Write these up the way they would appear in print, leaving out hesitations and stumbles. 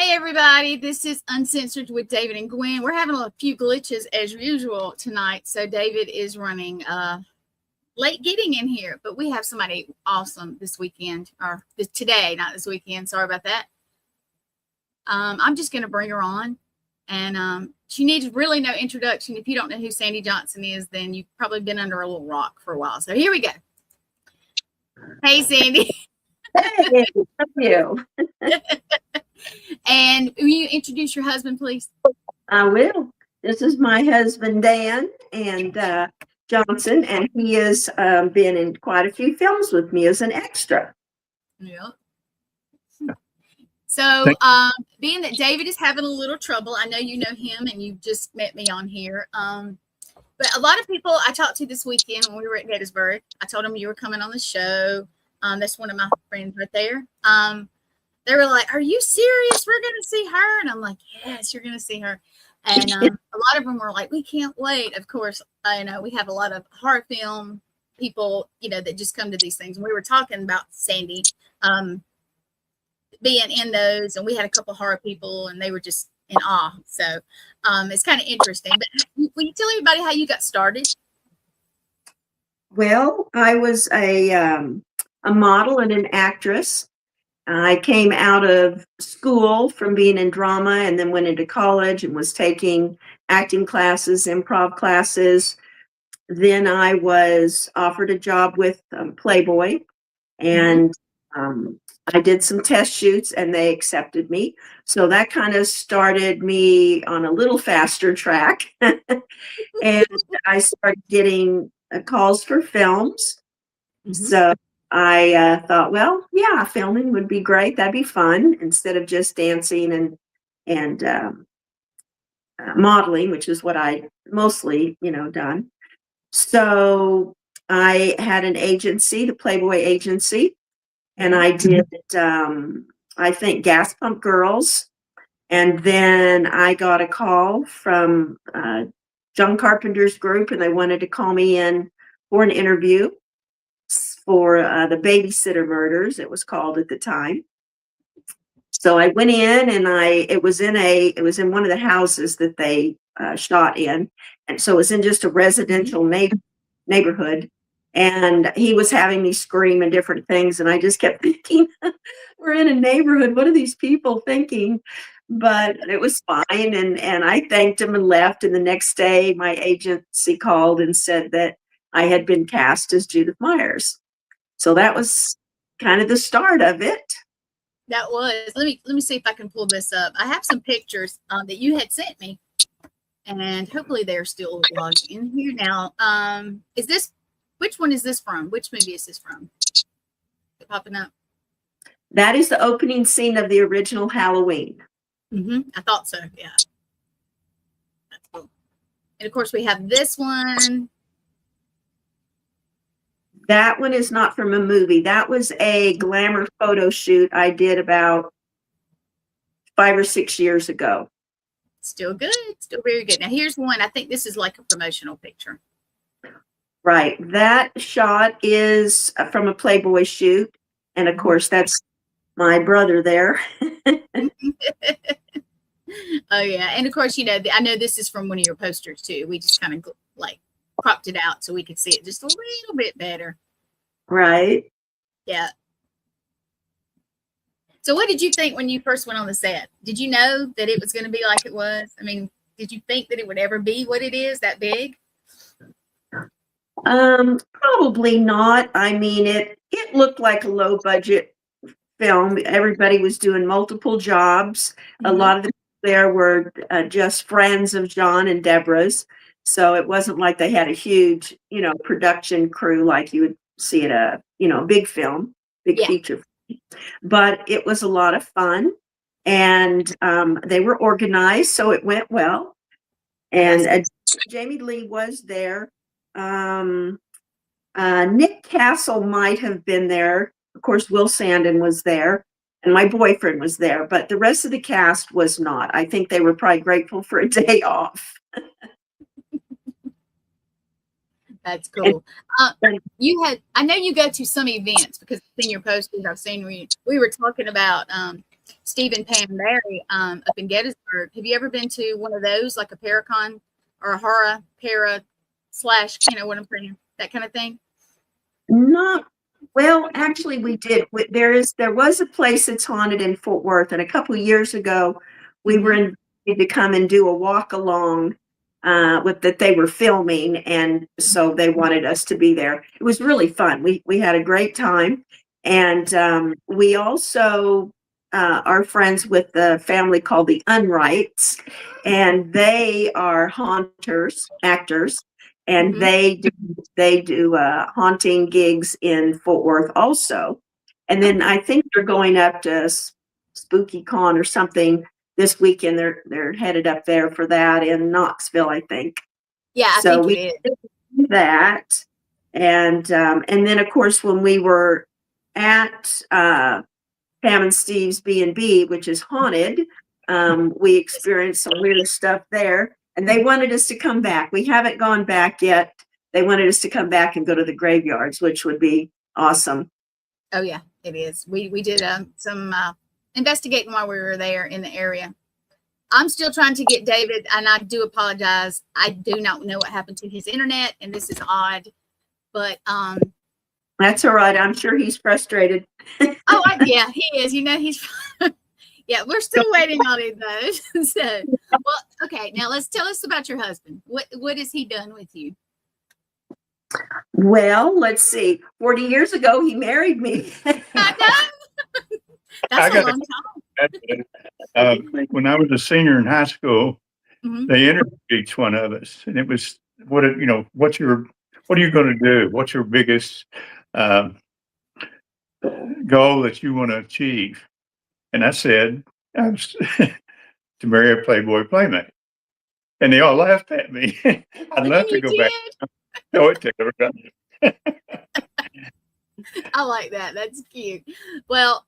Hey everybody, this is Uncensored with David and Gwen. We're having a few glitches as usual tonight, so David is running late getting in here, but we have somebody awesome this weekend, or today, not this weekend. Sorry about that. I'm just going to bring her on, and she needs really no introduction. If you don't know who Sandy Johnson is, then you've probably been under a little rock for a while. So here we go. Hey, Sandy. Hey, thank you. And will you introduce your husband, please? I will. This is my husband, Dan and Johnson, and he has been in quite a few films with me as an extra. Yeah. So, being that David is having a little trouble, I know you know him and you just met me on here. But a lot of people I talked to this weekend when we were at Gettysburg, I told them you were coming on the show. That's one of my friends right there. They were like, "Are you serious? We're going to see her?" And I'm like, "Yes, you're going to see her." And a lot of them were like, "We can't wait." Of course, I know we have a lot of horror film people, that just come to these things. And we were talking about Sandy being in those, and we had a couple horror people, and they were just in awe. So it's kind of interesting. But will you tell everybody how you got started? Well, I was a model and an actress. I came out of school from being in drama and then went into college and was taking acting classes, improv classes. Then I was offered a job with Playboy, and I did some test shoots and they accepted me. So that kind of started me on a little faster track. And I started getting calls for films. So I thought, well, yeah, filming would be great. That'd be fun instead of just dancing and modeling, which is what I mostly, done. So I had an agency, the Playboy agency, and I did, I think, Gas Pump Girls. And then I got a call from John Carpenter's group, and they wanted to call me in for an interview for the Babysitter Murders, it was called at the time. So I went in, and it was in one of the houses that they shot in, and so it was in just a residential neighborhood. And he was having me scream and different things, and I just kept thinking, we're in a neighborhood. What are these people thinking? But it was fine, and I thanked him and left. And the next day, my agency called and said that I had been cast as Judith Myers. So that was kind of the start of it. That was. Let me see if I can pull this up. I have some pictures that you had sent me, and hopefully they're still logged in here now. Which one is this from? Which movie is this from? Is it popping up? That is the opening scene of the original Halloween. I thought so. Yeah. That's cool. And of course, we have this one. That one is not from a movie. That was a glamour photo shoot I did about 5 or 6 years ago. Still good. Still very good. Now, here's one. I think this is like a promotional picture. Right. That shot is from a Playboy shoot. And of course, that's my brother there. Oh, yeah. And of course, I know this is from one of your posters, too. We just kind of cropped it out so we could see it just a little bit better. Right. Yeah. So what did you think when you first went on the set? Did you know that it was going to be like it was? I mean, did you think that it would ever be what it is, that big? Probably not. I mean, it looked like a low budget film. Everybody was doing multiple jobs. A lot of the people there were just friends of John and Deborah's. So it wasn't like they had a huge, production crew like you would see at a, big film, big feature. But it was a lot of fun, and they were organized, so it went well. And Jamie Lee was there. Nick Castle might have been there. Of course, Will Sandon was there, and my boyfriend was there, but the rest of the cast was not. I think they were probably grateful for a day off. That's cool. I know you go to some events because I've seen your posters. I've seen we were talking about Steve and Pam Barry up in Gettysburg. Have you ever been to one of those, like a Paracon or a Hara Para slash, what I'm saying, that kind of thing? Not well, actually, we did. There was a place that's haunted in Fort Worth, and a couple of years ago, we were invited to come and do a walk along with that they were filming, and so they wanted us to be there. It was really fun. We had a great time, and we also are friends with the family called the Unrights, and they are actors. And they do haunting gigs in Fort Worth also. And then I think they're going up to Spooky Con or something this weekend. They're headed up there for that in Knoxville, I think. Yeah, I think it is. Did that. And then of course when we were at Pam and Steve's B&B, which is haunted, we experienced some weird stuff there. And they wanted us to come back. We haven't gone back yet. They wanted us to come back and go to the graveyards, which would be awesome. Oh yeah, it is. We did some investigating while we were there in the area. I'm still trying to get David, and I do apologize. I do not know what happened to his internet, and this is odd. But that's all right. I'm sure he's frustrated. Yeah, he is. He's. Yeah, we're still waiting on it though. So, well, okay. Now tell us about your husband. What has he done with you? Well, let's see. 40 years ago, he married me. I know. That's a long time. When I was a senior in high school, they interviewed each one of us, and it was what are you going to do? What's your biggest goal that you want to achieve? And I said, I was to marry a Playboy Playmate. And they all laughed at me. I'd love to go back. No, it took everybody. I like that. That's cute. Well,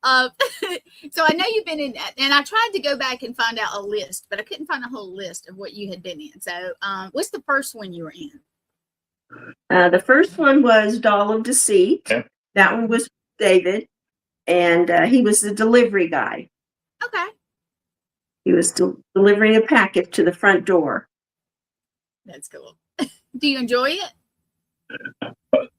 so I know you've been in that, and I tried to go back and find out a list, but I couldn't find a whole list of what you had been in. So what's the first one you were in? The first one was Doll of Deceit. Yeah. That one was David. And he was the delivery guy. Okay. He was delivering a package to the front door. That's cool. Do you enjoy it?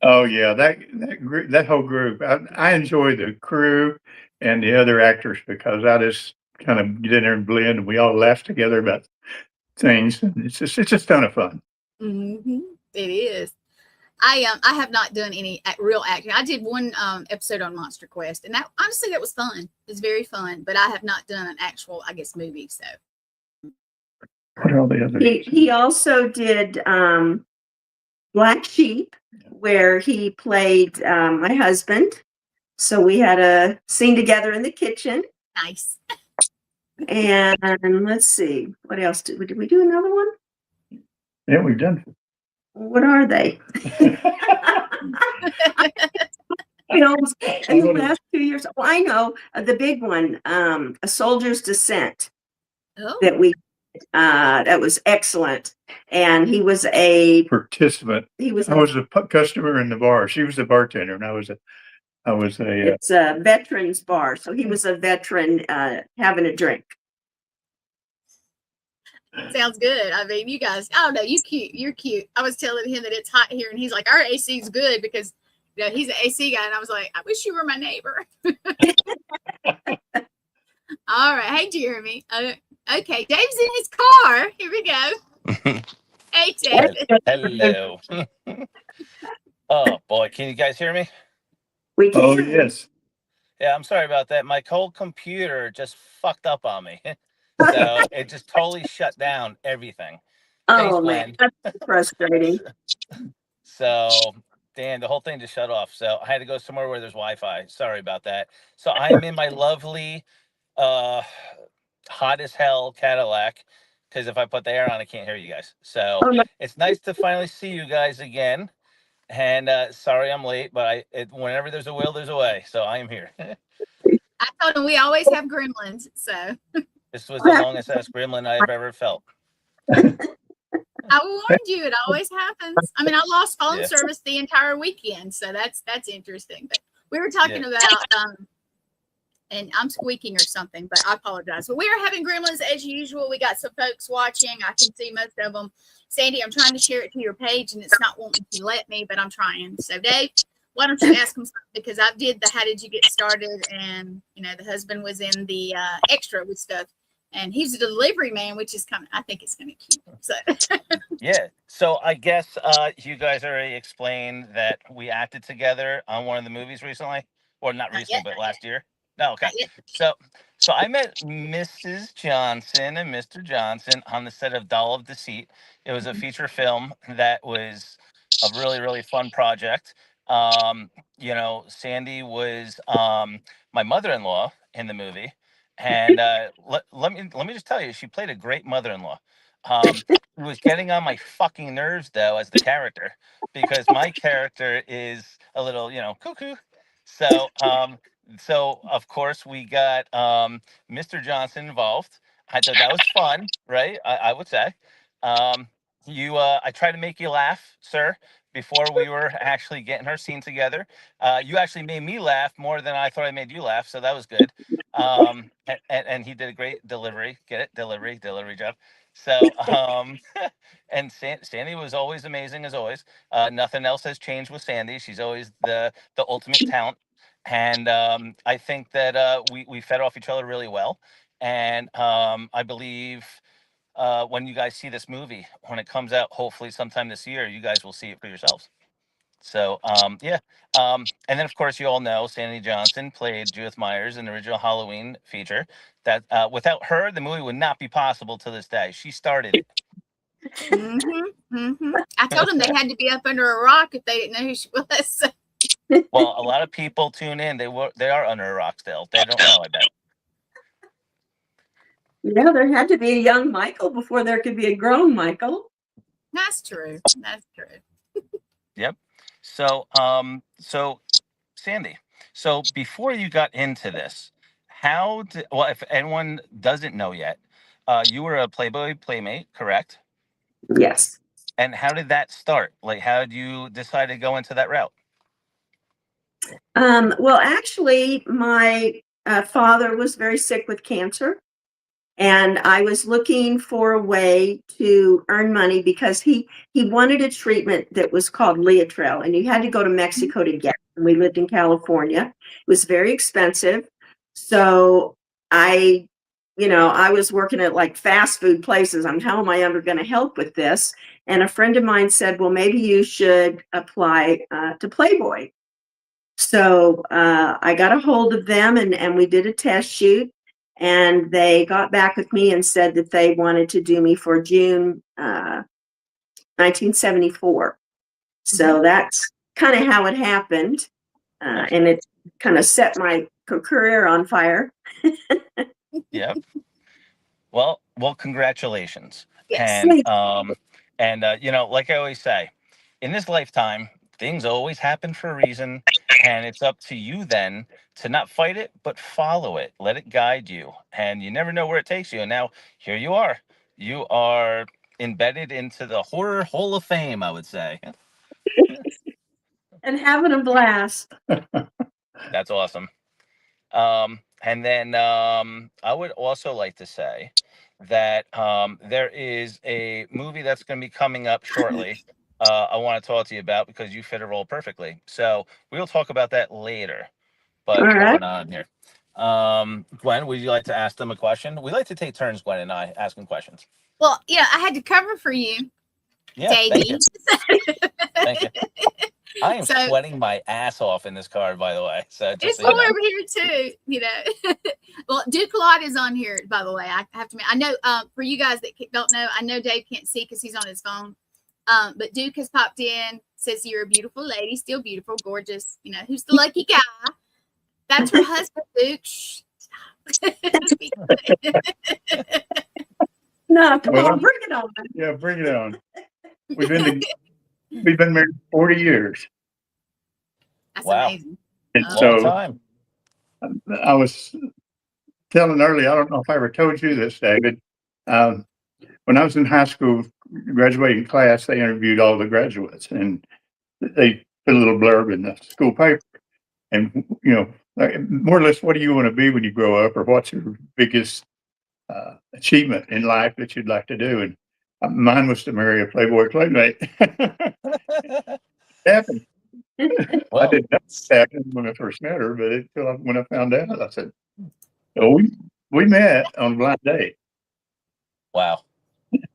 Oh yeah, that whole group. I enjoy the crew and the other actors because I just kind of get in there and blend, and we all laugh together about things. And it's just a ton of fun. Mm-hmm. It is. I have not done any real acting. I did one episode on Monster Quest, and that was fun. It was very fun, but I have not done an actual, I guess, movie. So what are all the other? He also did Black Sheep, where he played my husband. So we had a scene together in the kitchen. Nice. And let's see, what else did we do? Another one? Yeah, we've done. What are they? In the last 2 years. Well, I know the big one, A Soldier's Descent. Oh. That was excellent. And he was a participant. I was a customer in the bar. She was the bartender, and I was a. It's a veterans bar, so he was a veteran having a drink. Sounds good. I mean, you guys, I don't know, you're cute. I was telling him that it's hot here, and he's like, our AC is good because he's an AC guy, and I was like, I wish you were my neighbor. All right. Hey, Jeremy. Okay, Dave's in his car. Here we go. Hey, David. Hello. Oh boy, can you guys hear me? We can. Oh yes. Yeah, I'm sorry about that. My cold computer just fucked up on me. So it just totally shut down everything. Oh man, that's frustrating. So damn, the whole thing just shut off. So I had to go somewhere where there's Wi-Fi. Sorry about that. So I'm in my lovely hot as hell Cadillac, because if I put the air on, I can't hear you guys. So it's nice to finally see you guys again. And sorry I'm late, but whenever there's a will, there's a way. So I am here. I told him we always have gremlins. So this was the longest ass gremlin I've ever felt. I warned you, it always happens. I mean, I lost phone service the entire weekend, so that's interesting. But we were talking about and I'm squeaking or something, but I apologize. But we are having gremlins as usual. We got some folks watching. I can see most of them. Sandy, I'm trying to share it to your page, and it's not wanting to let me, but I'm trying. So, Dave, why don't you ask him something? Because I did the how did you get started, and, you know, the husband was in the extra with stuff. And he's a delivery man, which is kind of, I think it's kind of cute. So. Yeah. So I guess you guys already explained that we acted together on one of the movies recently, or not recently, but last year. No, okay. So I met Mrs. Johnson and Mr. Johnson on the set of Doll of Deceit. It was a feature film that was a really, really fun project. You know, Sandy was my mother-in-law in the movie. And let me just tell you, she played a great mother-in-law. It was getting on my fucking nerves though as the character, because my character is a little, you know, cuckoo. So so of course we got Mr. Johnson involved. I thought that was fun, right? I would say. I tried to make you laugh, sir, before we were actually getting our scene together. You actually made me laugh more than I thought I made you laugh, so that was good. And he did a great delivery. Get it? Delivery job. So, and Sandy was always amazing as always. Nothing else has changed with Sandy. She's always the ultimate talent. And I think that we fed off each other really well. And I believe when you guys see this movie, when it comes out, hopefully sometime this year, you guys will see it for yourselves. So, yeah. And then, of course, you all know Sandy Johnson played Judith Myers in the original Halloween feature. That without her, the movie would not be possible to this day. She started it. I told them they had to be up under a rock if they didn't know who she was. Well, a lot of people tune in. They are under a rock still. They don't know, I bet. Yeah, there had to be a young Michael before there could be a grown Michael. That's true. That's true. Yep. So, so Sandy, so before you got into this, well, if anyone doesn't know yet, you were a Playboy Playmate, correct? Yes. And how did that start? Like, how did you decide to go into that route? Well, actually, my father was very sick with cancer, and I was looking for a way to earn money because he wanted a treatment that was called Leotrel, and you had to go to Mexico to get it. And we lived in California. It was very expensive. So I was working at like fast food places. How am I ever going to help with this? And a friend of mine said, well, maybe you should apply to Playboy. So I got a hold of them and we did a test shoot, and they got back with me and said that they wanted to do me for June 1974. So that's kind of how it happened. And it kind of set my career on fire. Yep. Well, congratulations. Yes. And you know, like I always say, in this lifetime, things always happen for a reason, and it's up to you then to not fight it, but follow it. Let it guide you, and you never know where it takes you. And now here you are. You are embedded into the Horror Hall of Fame, I would say. And having a blast. That's awesome. And then I would also like to say that there is a movie that's going to be coming up shortly. I want to talk to you about because you fit a role perfectly. So we'll talk about that later. But All right. going on here, Gwen, would you like to ask them a question? We like to take turns, Gwen and I, asking questions. Well, yeah, I had to cover for you, Davey. Thank you. I am sweating my ass off in this car, by the way. So it's cool over here too, you know. Well, Duke Lot is on here, by the way. I have to admit, I know for you guys that don't know, I know Dave can't see because he's on his phone. But Duke has popped in, says you're a beautiful lady, still beautiful, gorgeous. You know, who's the lucky guy? That's her husband, Duke. Shh. No, come on, bring it on. Yeah, bring it on. We've been married 40 years. That's amazing. And so time. I was telling earlier, I don't know if I ever told you this, David. When I was in high school, graduating class, they interviewed all the graduates, and they put a little blurb in the school paper. And, you know, like, more or less, what do you want to be when you grow up, or what's your biggest achievement in life that you'd like to do? And mine was to marry a Playboy Playmate. Happened. I Well, didn't know it happened when I first met her, but when I found out, I said, "Oh, we met on a blind date." wow.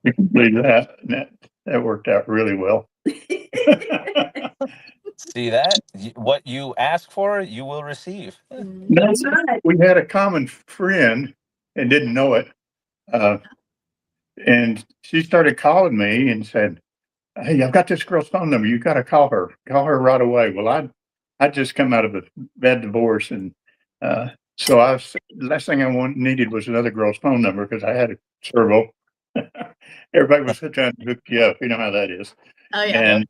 We completed that, and that worked out really well. See that? What you ask for, you will receive. No, That's right. we had a common friend and didn't know it. And she started calling me and said, "Hey, I've got this girl's phone number. You got to call her. Call her right away." Well, I'd just come out of a bad divorce, and so the last thing I needed was another girl's phone number because I had several. Everybody was trying to hook you up. You know how that is. Oh yeah. And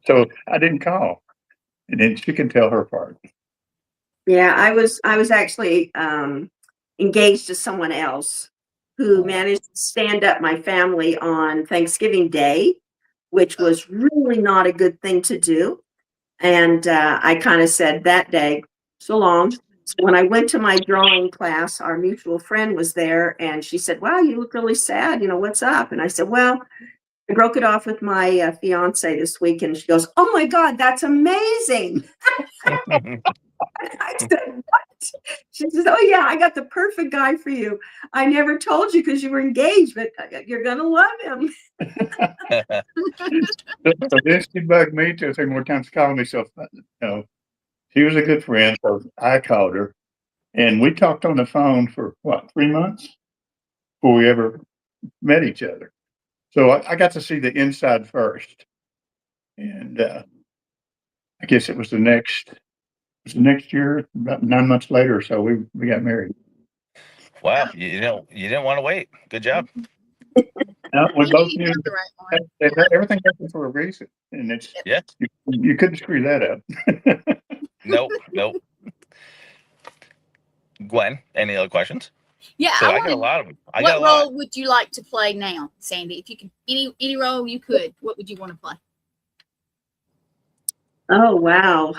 so I didn't call, and then she can tell her part. Yeah, I was actually engaged to someone else who managed to stand up my family on Thanksgiving Day, which was really not a good thing to do. And I kind of said that day, so long. So when I went to my drawing class, our mutual friend was there, and she said, "Wow, you look really sad. You know, what's up?" And I said, "Well, I broke it off with my fiance this week." And she goes, "Oh my God, that's amazing." I said, "What?" She says, "Oh yeah, I got the perfect guy for you. I never told you because you were engaged, but you're gonna love him." So then she bugged me 2 or 3 more times, calling me. So, she was a good friend, so I called her, and we talked on the phone for what, 3 months before we ever met each other. So I got to see the inside first, and I guess it was the next year, about 9 months later or so, we got married. Wow, you didn't want to wait. Good job. We both You knew got the right one. that everything happens for a reason, and Yeah. you couldn't screw that up. Nope. Gwen, any other questions? Yeah, So I I got a want. lot of them. I What got a lot. role would you like to play now, Sandy? If you could, any role you could, what would you want to play? Oh wow.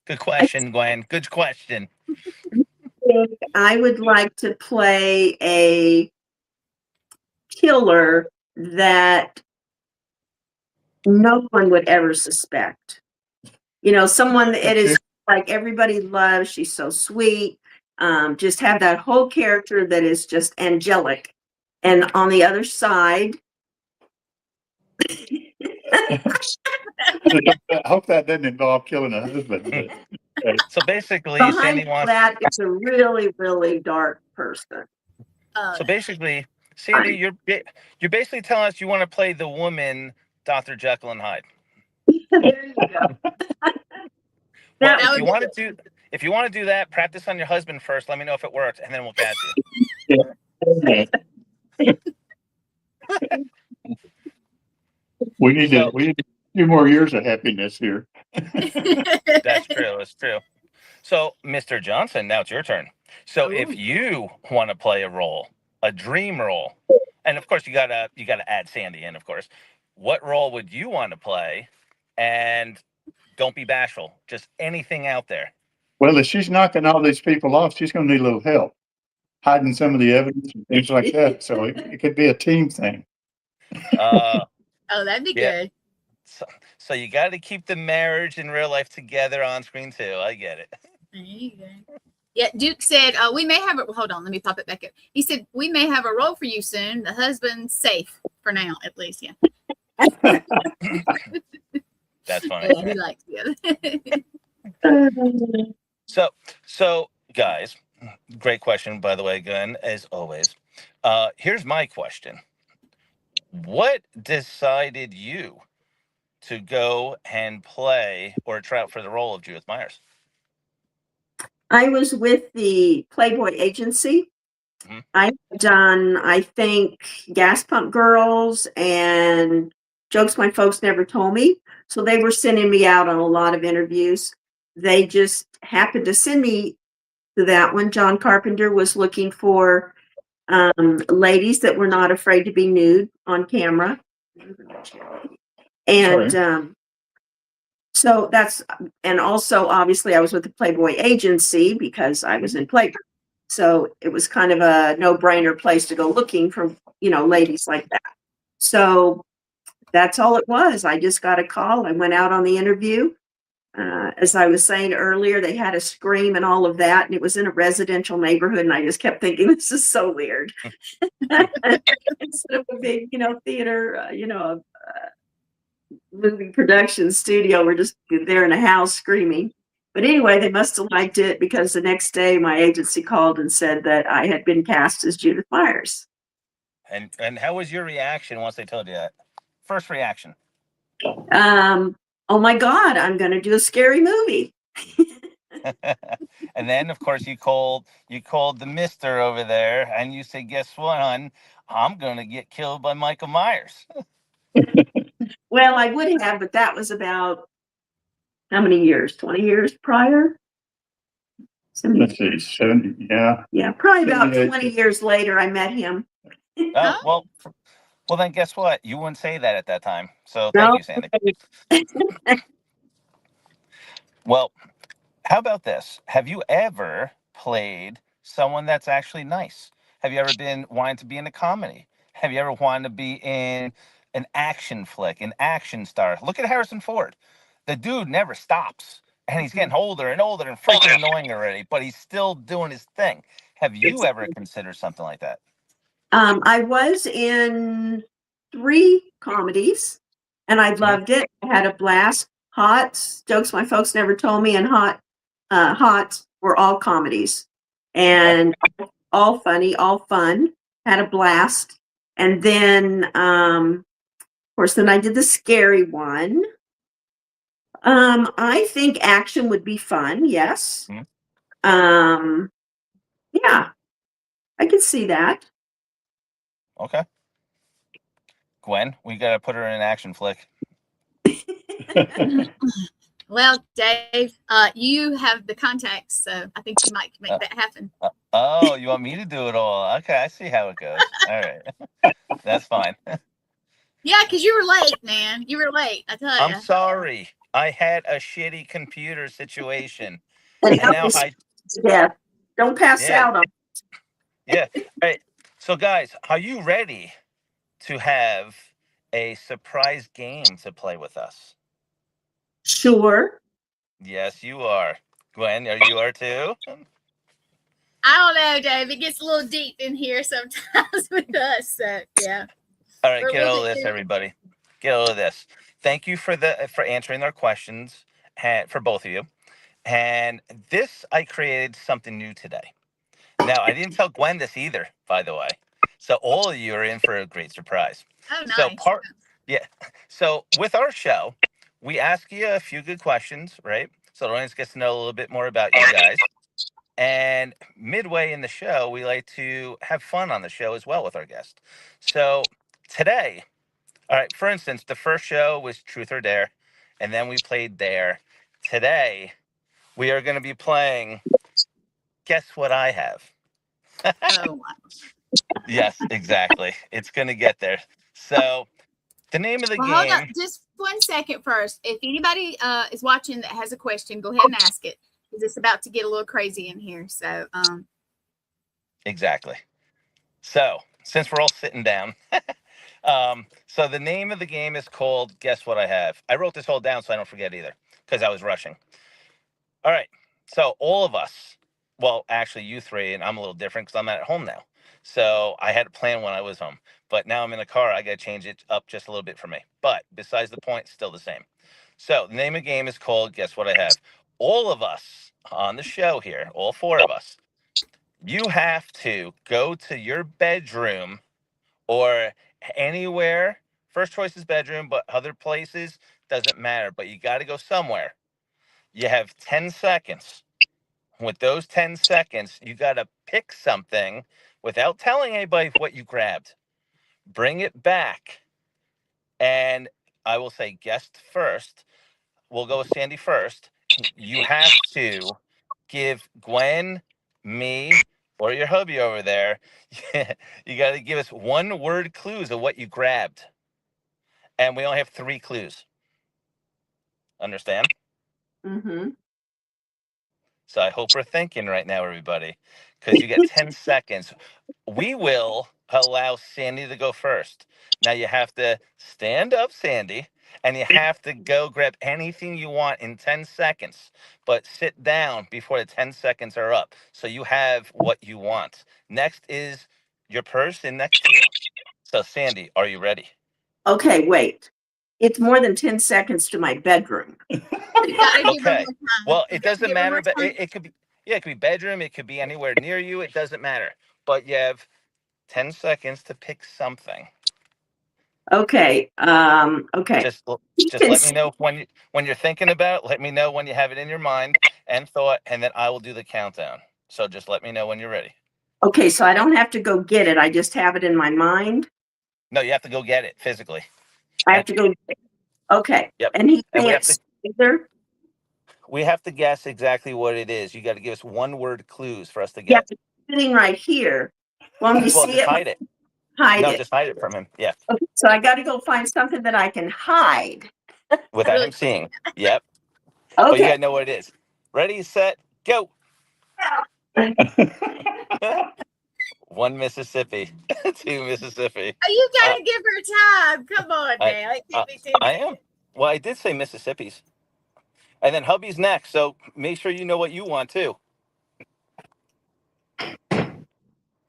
Good question, Gwen. Good question. I would like to play a killer that no one would ever suspect. You know, someone that it is like everybody loves. She's so sweet. Just have that whole character that is just angelic. And on the other side, I hope that didn't involve killing a husband. So basically, behind Sandy wants. that is a really, really dark person. So basically, Sandy, you're basically telling us you want to play the woman, Dr. Jekyll and Hyde. There you go. Well, That if would you be want to do that, practice on your husband first. Let me know if it works, and then we'll catch you. We need a few more years of happiness here. That's true. That's true. So, Mr. Johnson, now it's your turn. So, if you want to play a role, a dream role, and of course you gotta add Sandy in, of course. What role would you want to play? And don't be bashful. Just anything out there. Well, if she's knocking all these people off, she's going to need a little help hiding some of the evidence and things like that. So it could be a team thing. Oh, that'd be good. So you got to keep the marriage and real life together on screen too. I get it. There you go. Yeah, Duke said, we may have it. Hold on, let me pop it back up. He said, we may have a role for you soon. The husband's safe for now, at least. Yeah. That's funny. Yeah, he likes it. So guys, great question, by the way, Glenn, as always. Here's my question. What decided you to go and play or try out for the role of Judith Myers? I was with the Playboy agency. Mhm. I've done, I think, Gas Pump Girls and Jokes My Folks Never Told Me. So they were sending me out on a lot of interviews. They just happened to send me to that one. John Carpenter was looking for ladies that were not afraid to be nude on camera. And so So that's, and also obviously I was with the Playboy agency because I was in Playboy. So it was kind of a no-brainer place to go looking for, ladies like that. So that's all it was. I just got a call. I went out on the interview. As I was saying earlier, they had a scream and all of that, and it was in a residential neighborhood, and I just kept thinking, this is so weird. Instead of a big, theater, movie production studio, we're just there in a house screaming. But anyway, they must have liked it because the next day my agency called and said that I had been cast as Judith Myers. And how was your reaction once they told you that? First reaction. Oh my God, I'm going to do a scary movie. And then, of course, you called the mister over there, and you said, guess what, hon? I'm going to get killed by Michael Myers. Well, I would have, but that was about how many years? 20 years prior? Let's see, 70, yeah. Yeah, probably about 78. 20 years later, I met him. Oh, well, then guess what? You wouldn't say that at that time. So thank you, Sandy. Well, how about this? Have you ever played someone that's actually nice? Have you ever been wanting to be in a comedy? Have you ever wanted to be in an action flick, an action star? Look at Harrison Ford. The dude never stops, and he's getting older and older and freaking annoying already, but he's still doing his thing. Have you ever considered something like that? I was in 3 comedies, and I loved it. I had a blast. Hot jokes my folks never told me, and Hot were all comedies, and all funny, all fun. Had a blast. And then, of course, then I did the scary one. I think action would be fun. Yes. Yeah, I can see that. Okay. Gwen, we got to put her in an action flick. Well, Dave, you have the contacts, so I think you might make that happen. Oh, you want me to do it all? Okay, I see how it goes. All right. That's fine. Yeah, because you were late, man. You were late, I tell you. I'm sorry. I had a shitty computer situation. And now don't pass out on. Yeah. All right. So, guys, are you ready to have a surprise game to play with us? Sure. Yes, you are. Gwen, you are too? I don't know, Dave. It gets a little deep in here sometimes with us. So, yeah. All right, get all of this, everybody. Get all of this. Thank you for answering our questions for both of you. And this, I created something new today. Now, I didn't tell Gwen this either, by the way. So all of you are in for a great surprise. Oh, nice. So with our show, we ask you a few good questions, right? So the audience gets to know a little bit more about you guys. And midway in the show, we like to have fun on the show as well with our guests. So today, all right, for instance, the first show was Truth or Dare, and then we played Dare. Today, we are going to be playing Guess What I Have. Oh, wow. Yes, exactly. It's going to get there. So the name of the game. Hold on just 1 second first. If anybody is watching that has a question, go ahead and ask it, because it's about to get a little crazy in here. So, Exactly. So since we're all sitting down, so the name of the game is called Guess What I Have. I wrote this all down so I don't forget either, because I was rushing. All right. So all of us, well, actually you 3, and I'm a little different because I'm at home now. So I had to plan when I was home, but now I'm in the car. I got to change it up just a little bit for me. But besides the point, still the same. So the name of the game is called Guess What I Have. All of us on the show here, all 4 of us, you have to go to your bedroom or anywhere. First choice is bedroom, but other places doesn't matter. But you got to go somewhere. You have 10 seconds. With those 10 seconds, you got to pick something without telling anybody what you grabbed. Bring it back. And I will say guest first. We'll go with Sandy first. You have to give Gwen, me, or your hubby over there, you got to give us 1-word clues of what you grabbed. And we only have 3 clues. Understand? Mm-hmm. So I hope we're thinking right now, everybody, because you get 10 seconds. We will allow Sandy to go first. Now you have to stand up, Sandy, and you have to go grab anything you want in 10 seconds, but sit down before the 10 seconds are up. So you have what you want. Next is your person next to you. So Sandy, are you ready? Okay, wait. It's more than 10 seconds to my bedroom. You gotta give her Okay. more time. Well, You it gotta doesn't give her more matter, but time. it could be, yeah, it could be bedroom, it could be anywhere near you, it doesn't matter. But you have 10 seconds to pick something. Okay. Okay. Just You just can let me see- know when you're thinking about it. Let me know when you have it in your mind and thought, and then I will do the countdown. So just let me know when you're ready. Okay, so I don't have to go get it. I just have it in my mind. No, you have to go get it physically. I have to go. Okay. Yep. And he And we have can't to see either. we have to guess exactly what it is. You got to give us one word clues for us to Yeah, get. it's sitting right here. Want me to Well, see just it? hide it. Hide No, it. just hide it from him. Yeah, Okay, so I got to go find something that I can hide. without Really him seeing. Yep. But you Okay. got to know what it is. Ready, set, go. One Mississippi, two Mississippi. Oh, you Uh, gotta give her time. Come on I, now. It I, can't be 10 I am. seconds. Well, I did say Mississippi's, and then hubby's next. So make sure you know what you want too.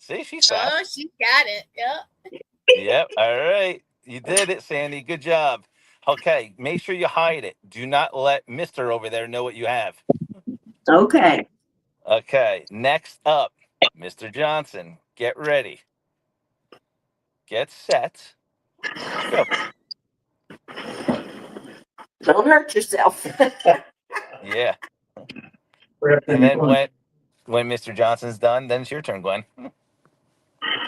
See, she's Oh, fast. she got it. Yep. Yep. All right, you did it, Sandy. Good job. Okay, make sure you hide it. Do not let Mister over there know what you have. Okay. Okay. Next up, Mr. Johnson. Get ready. Get set. Go. Don't hurt yourself. Yeah. And then when Mr. Johnson's done, then it's your turn, Gwen.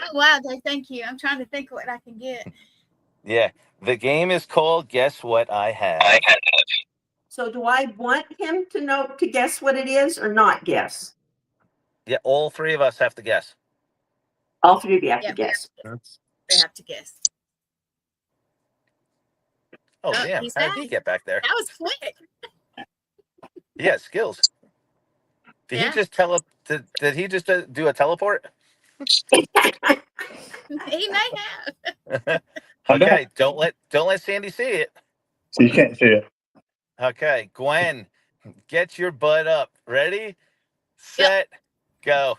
Oh, wow. Thank you. I'm trying to think what I can get. Yeah. The game is called Guess What I Have. So do I want him to know to guess what it is or not guess? Yeah, all three of us have to guess. All three of you have to Yep. guess. They have to guess. Oh, Oh, damn. he's How did back. he get back there? That was quick. He has skills. Did he Yeah. just did he just do a teleport? He may have. Okay, don't let Sandy see it. So you can't see it. Okay, Gwen, get your butt up. Ready, set, go.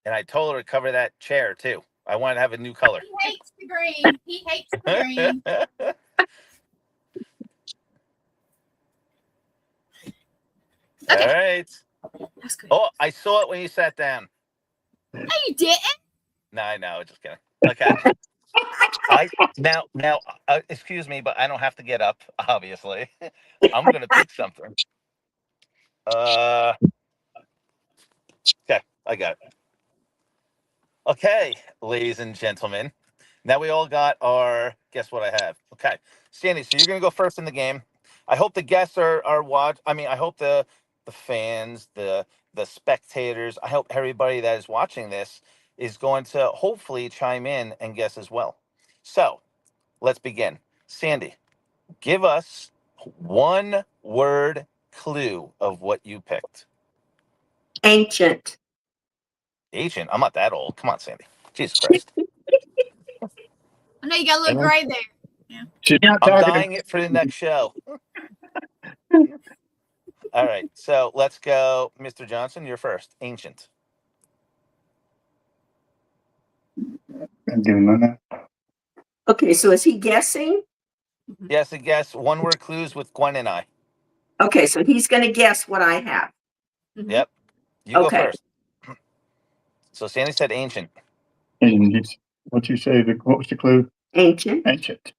And I told her to cover that chair too. I want to have a new color. He hates the green. He hates the green. All Okay. right. That's good. Oh, I saw it when you sat down. No, you didn't. No, I know. Just kidding. Okay. Now, excuse me, but I don't have to get up. Obviously, I'm gonna pick something. Okay, I got it. Okay, ladies and gentlemen, now we all got our. Guess what I have? Okay, Sandy. So you're gonna go first in the game. I hope the guests are watch. I mean, I hope the fans, the spectators. I hope everybody that is watching this is going to hopefully chime in and guess as well. So let's begin. Sandy, give us one word clue of what you picked. Ancient. Ancient. I'm not that old. Come on, Sandy. Jesus Christ. I know you got a little gray there. She's not I'm talking dying it for the next show. All right. So let's go. Mr. Johnson, you're first. Ancient. I'm giving my name. Okay, so is he guessing? Yes, I guess one word clues with Gwen and I. Okay, so he's going to guess what I have. Yep. You go Okay. first. So Sandy said ancient. And what you say? What was the clue? Ancient. Ancient.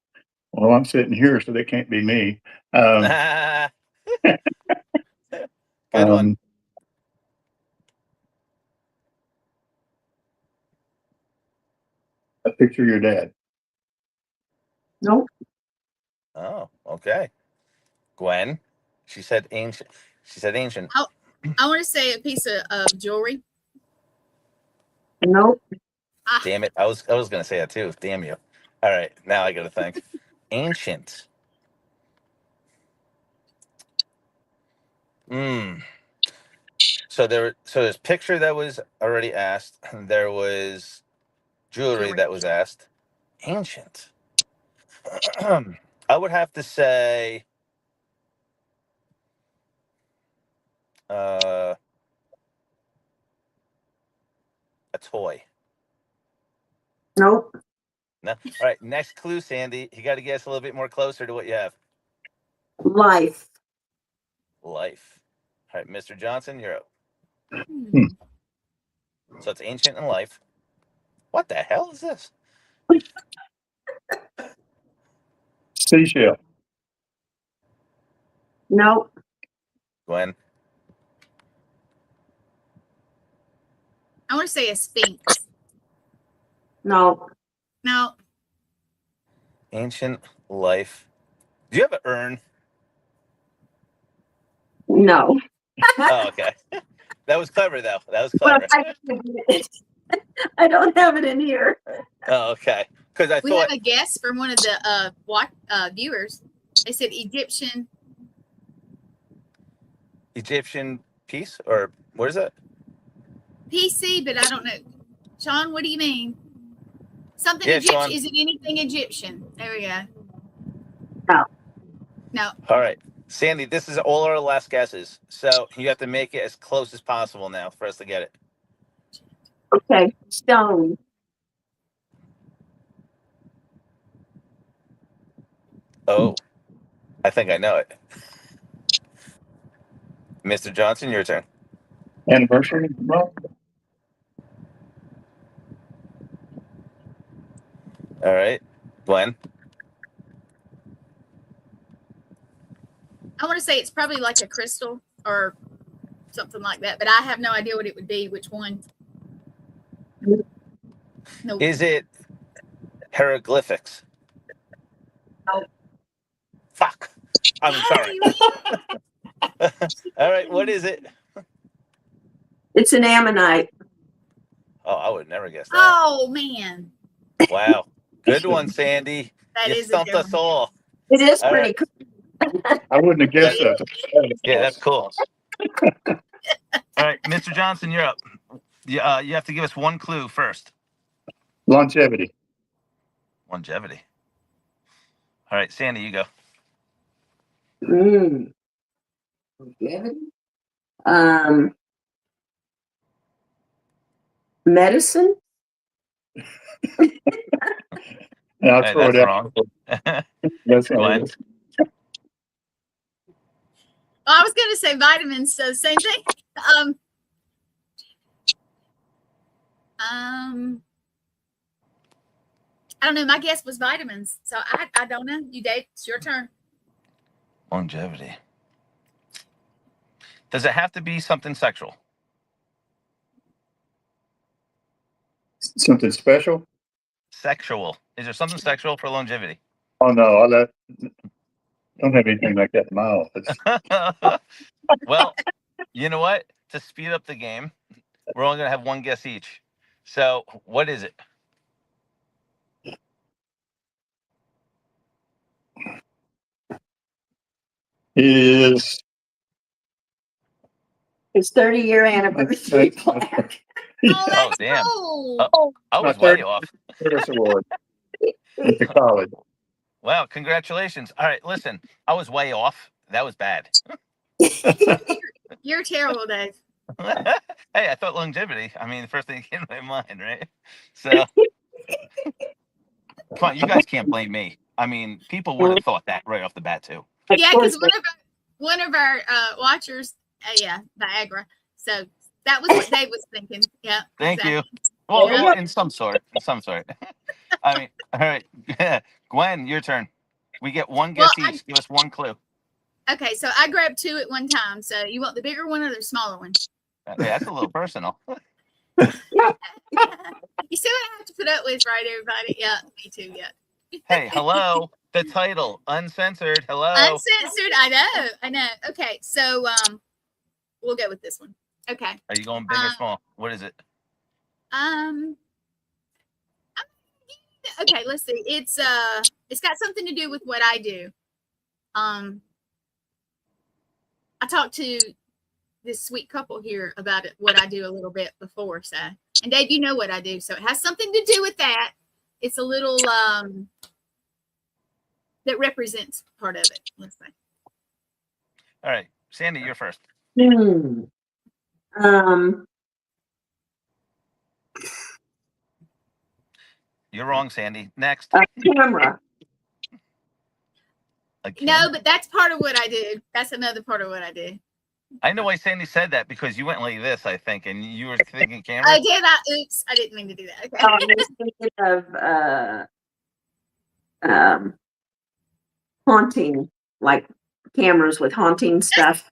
Well, I'm sitting here, so they can't be me. Good one. I picture your dad. Nope. Oh, okay. Gwen, she said ancient. She said ancient. I want to say a piece of jewelry. Nope. Damn it. I was going to say that too. Damn you. All right. Now I got to think. Ancient. So there's picture that was already asked. There was jewelry that was asked. Ancient. I would have to say a toy. Nope. No. All right. Next clue, Sandy. You got to guess a little bit more closer to what you have. Life. Life. All right, Mr. Johnson, you're up. Hmm. So it's ancient and life. What the hell is this? Seashell. Nope. Gwen. I want to say a sphinx. No. No. Ancient life. Do you have an urn? No. Oh, okay. That was clever, though. That was Well, clever. I don't have it in here. Oh, okay. Because I We thought have a guess from one of the viewers. They said Egyptian. Egyptian piece, or what is that? PC, but I don't know. Sean, what do you mean? Something Yeah, Egyptian. Sean. Is it anything Egyptian? There we go. No. No. All right. Sandy, this is all our last guesses. So you have to make it as close as possible now for us to get it. Okay. Stone. Oh, I think I know it. Mr. Johnson, your turn. Anniversary. Well, All right. Gwen. I want to say it's probably like a crystal or something like that, but I have no idea what it would be. Which one? No. Is it hieroglyphics? No. Fuck. I'm sorry. All right. What is it? It's an ammonite. Oh, I would never guess that. Oh man, Wow. Good one, Sandy. that You is a stumped good us one. all. It is All pretty right. cool. I wouldn't have guessed that. Yeah, that's cool. All right, Mr. Johnson, you're up. You have to give us one clue first. Longevity. Longevity. All right, Sandy, you go. Longevity. Medicine. I'll Hey, throw that's it out. wrong. That's Gwen. wrong. I was going to say vitamins, so same thing. I don't know. My guess was vitamins, so I don't know. You, Dave, it's your turn. Longevity. Does it have to be something sexual? Something special? Sexual. Is there something sexual for longevity? Oh no, I don't have anything like that in my office. Well, you know what? To speed up the game, we're only going to have one guess each. So, what is it? Is His 30-year anniversary plaque. Oh, that's damn. cool. I was my way third- off. Service award at the college. Wow, congratulations. All right, listen, I was way off. That was bad. You're terrible, Dave. Hey, I thought longevity. I mean, the first thing that came to my mind, right? So, come on, you guys can't blame me. I mean, people would have thought that right off the bat, too. Yeah, because one of our watchers, yeah, Viagra. So that was what Dave was thinking. Yeah. Thank exactly. you. Well, Yeah. in some sort. I mean, all right. Gwen, your turn. We get one guess each. Give us one clue. Okay, so I grabbed two at one time. So you want the bigger one or the smaller one? Hey, that's a little personal. You see what I have to put up with, right, everybody? Yeah, me too. Yeah. Hey, hello. The title, Uncensored. Hello. Uncensored. I know. Okay, so we'll go with this one. Okay. Are you going big or small? What is it? I'm Okay, let's see. It's got something to do with what I do. I talked to this sweet couple here about it, what I do a little bit before. So, and Dave, you know what I do, so it has something to do with that. It's a little that represents part of it. Let's say. All right, Sandy, you're first. You're wrong, Sandy. Next. A camera. No, but that's part of what I do. That's another part of what I do. I know why Sandy said that, because you went like this, I think, and you were thinking camera. I did. Oops, I didn't mean to do that. Okay. I was thinking of haunting, like cameras with haunting stuff.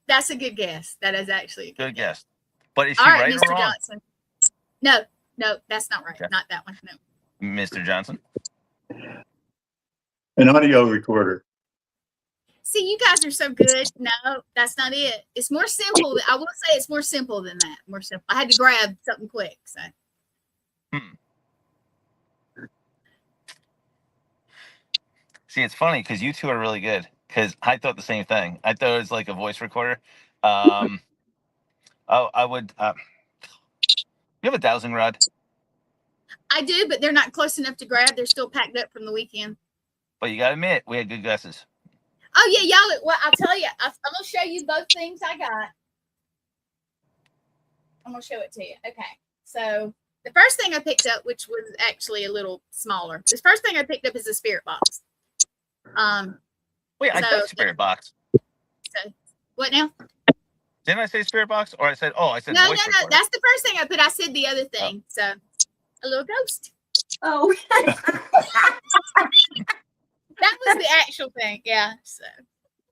That's a good guess. That is actually a good guess. But is she all right, right Mr. or wrong? Johnson. No, that's not right. Okay. Not that one. No. Mr. Johnson. An audio recorder. See, you guys are so good. No, that's not it. It's more simple. I will say it's more simple than that. More simple. I had to grab something quick. So. See, it's funny because you two are really good. Because I thought the same thing. I thought it was like a voice recorder. I would. You have a dowsing rod? I do, but they're not close enough to grab. They're still packed up from the weekend. But you got to admit, we had good guesses. Oh yeah, y'all. Well, I'll tell you. I'm gonna show you both things I got. I'm gonna show it to you. Okay. So the first thing I picked up, which was actually a little smaller, this first thing I picked up is a spirit box. Wait, I said spirit box. So what now? Didn't I say spirit box? Or I said no. Voice recorder. That's the first thing I put. I said the other thing. So a little ghost. Oh. That was the actual thing. Yeah. So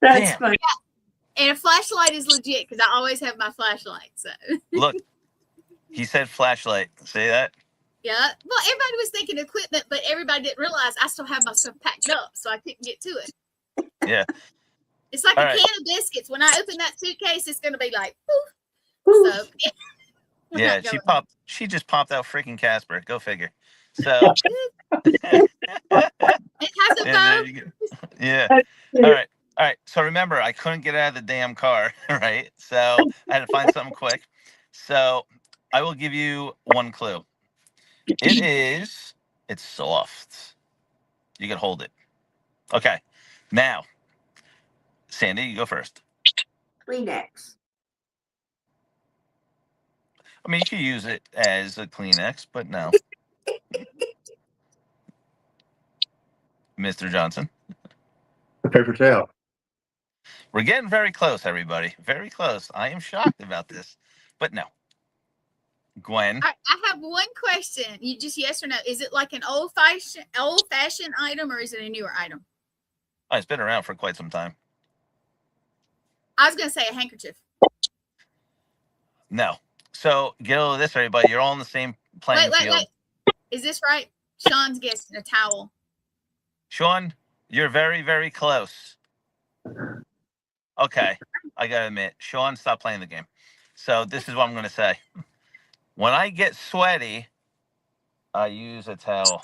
That's funny. Yeah. And a flashlight is legit because I always have my flashlight. So Look, he said flashlight. See that? yeah. Well, everybody was thinking equipment, but everybody didn't realize I still have my stuff packed up, so I couldn't get to it. Yeah. It's like All a right. can of biscuits. When I open that suitcase, it's gonna be like, poof. So Yeah, she just popped out freaking Casper. Go figure. So it has a bow. Yeah. All right. So remember, I couldn't get out of the damn car, right? So I had to find something quick. So I will give you one clue. It's soft. You can hold it. Okay. Now, Sandy, you go first. Kleenex. I mean, you could use it as a Kleenex, but no. Mr. Johnson. A paper towel. We're getting very close, everybody. Very close. I am shocked about this, but no. Gwen. I have one question. You just yes or no. Is it like an old-fashioned item, or is it a newer item? Oh, it's been around for quite some time. I was gonna say a handkerchief. No. So get over this, everybody. You're all in the same playing field. Wait. Is this right? Sean's guessing a towel. Sean, you're very, very close. Okay. I gotta admit, Sean, stop playing the game. So this is what I'm gonna say. When I get sweaty, I use a towel.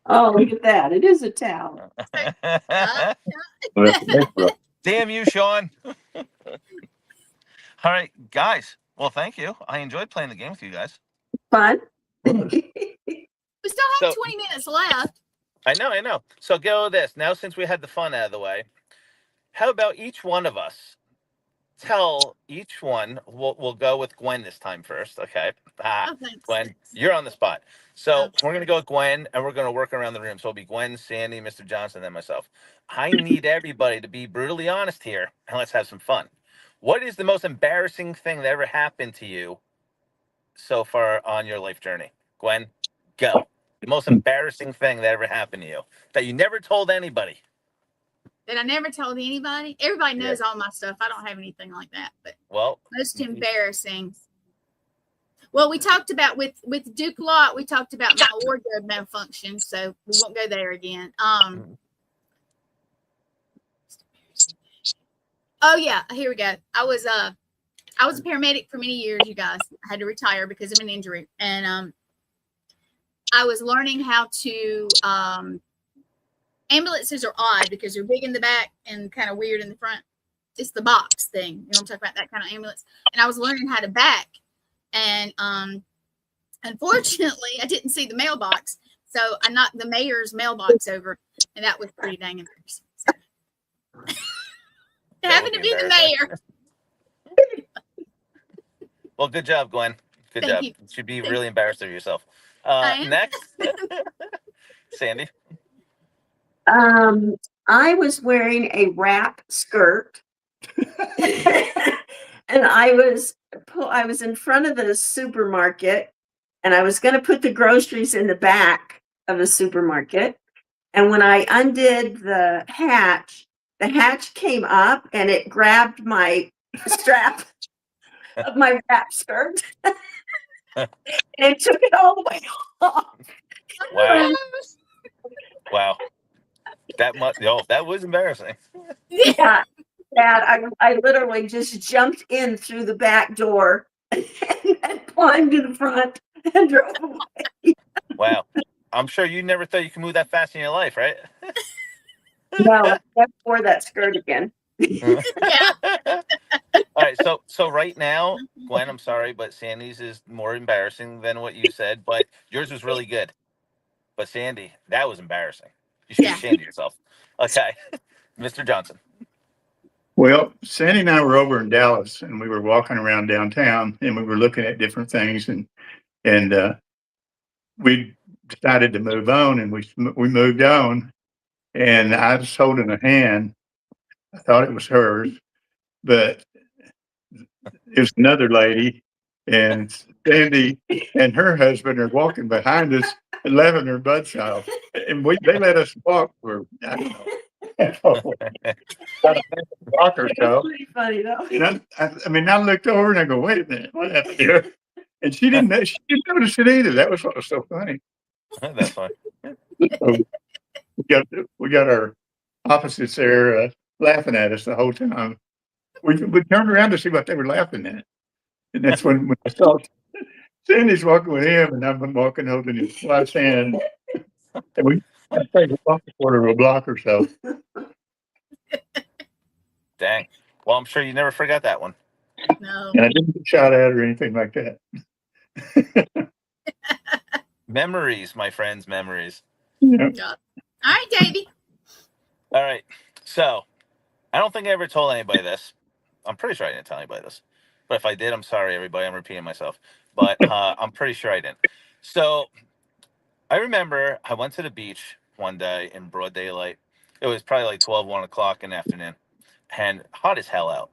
Oh, look at that. It is a towel. Damn you, Sean. All right, guys. Well, thank you. I enjoyed playing the game with you guys. Fun. We still have 20 minutes left. I know. So go with this. Now, since we had the fun out of the way, how about each one of us tell each one, we'll go with Gwen this time first, okay? Gwen, you're on the spot. So we're going to go with Gwen, and we're going to work around the room. So it'll be Gwen, Sandy, Mr. Johnson, and then myself. I need everybody to be brutally honest here, and let's have some fun. What is the most embarrassing thing that ever happened to you so far on your life journey? Gwen, go. The most embarrassing thing that ever happened to you that you never told anybody. That I never told anybody. Everybody knows all my stuff. I don't have anything like that. But most embarrassing. Well, we talked about with Duke Lott, we talked about my wardrobe malfunction, so we won't go there again. Oh yeah, here we go. I was a paramedic for many years, you guys. I had to retire because of an injury, and I was learning how to. Ambulances are odd because they're big in the back and kind of weird in the front. It's the box thing. You know what I'm talking about? That kind of ambulance. And I was learning how to back. And unfortunately, I didn't see the mailbox. So I knocked the mayor's mailbox over. And that was pretty dang embarrassing. So. It happened to be the mayor. Well, good job, Gwen. Good job. You should be really embarrassed of yourself. Next, Sandy. I was wearing a wrap skirt, and I was in front of the supermarket, and I was going to put the groceries in the back of the supermarket. And when I undid the hatch came up, and it grabbed my strap of my wrap skirt, and it took it all the way off. Wow. Wow. That was embarrassing. Yeah. I literally just jumped in through the back door and climbed to the front and drove away. Wow. I'm sure you never thought you could move that fast in your life, right? No, never wore that skirt again. All right, so right now, Gwen, I'm sorry, but Sandy's is more embarrassing than what you said, but yours was really good. But Sandy, that was embarrassing. You should be ashamed of yourself. Okay. Mr. Johnson. Well, Sandy and I were over in Dallas, and we were walking around downtown, and we were looking at different things, and we decided to move on, and we moved on, and I was holding a hand. I thought it was hers, but it was another lady, and Sandy and her husband are walking behind us, laughing their butts off, and they let us walk for, I don't know, about a block or so. Pretty funny though. And I mean, I looked over and I go, wait a minute, what happened here? And she didn't notice it either. That was what was so funny. That's fine. So we got our opposites there laughing at us the whole time. We turned around to see what they were laughing at. And that's when I saw Sandy's walking with him, and I've been walking holding his wife's hand. And I think we walked a quarter of a block or so. Dang. Well, I'm sure you never forgot that one. No. And I didn't get shot at or anything like that. Memories, my friends, memories. Yeah. All right, Davey. All right. So, I don't think I ever told anybody this. I'm pretty sure I didn't tell anybody this. But if I did, I'm sorry, everybody. I'm repeating myself. But I'm pretty sure I didn't. So, I remember I went to the beach one day in broad daylight. It was probably like 1 o'clock in the afternoon. And hot as hell out.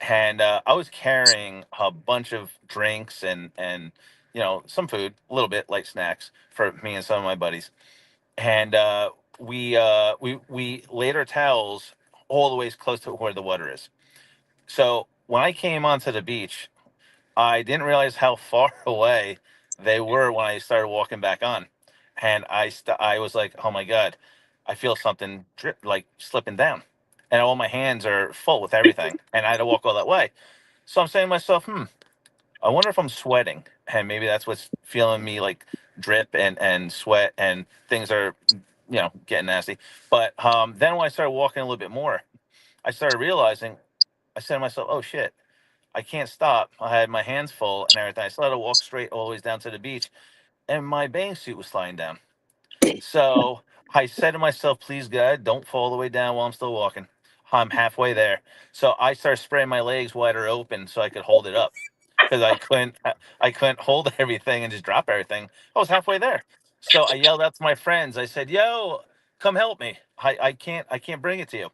And I was carrying a bunch of drinks and some food, a little bit light snacks for me and some of my buddies. And we laid our towels all the way close to where the water is. So when I came onto the beach, I didn't realize how far away they were when I started walking back on. And I was like, oh my God, I feel something slipping down. And all my hands are full with everything. And I had to walk all that way. So I'm saying to myself, I wonder if I'm sweating. And maybe that's what's feeling me like drip and sweat and things are, getting nasty. But then when I started walking a little bit more, I started realizing, I said to myself, oh shit, I can't stop. I had my hands full and everything. I still had to walk straight all the way down to the beach. And my bathing suit was sliding down. So I said to myself, please God, don't fall all the way down while I'm still walking. I'm halfway there. So I started spraying my legs wider open so I could hold it up. Because I couldn't hold everything and just drop everything. I was halfway there. So I yelled out to my friends. I said, yo, come help me. I can't bring it to you.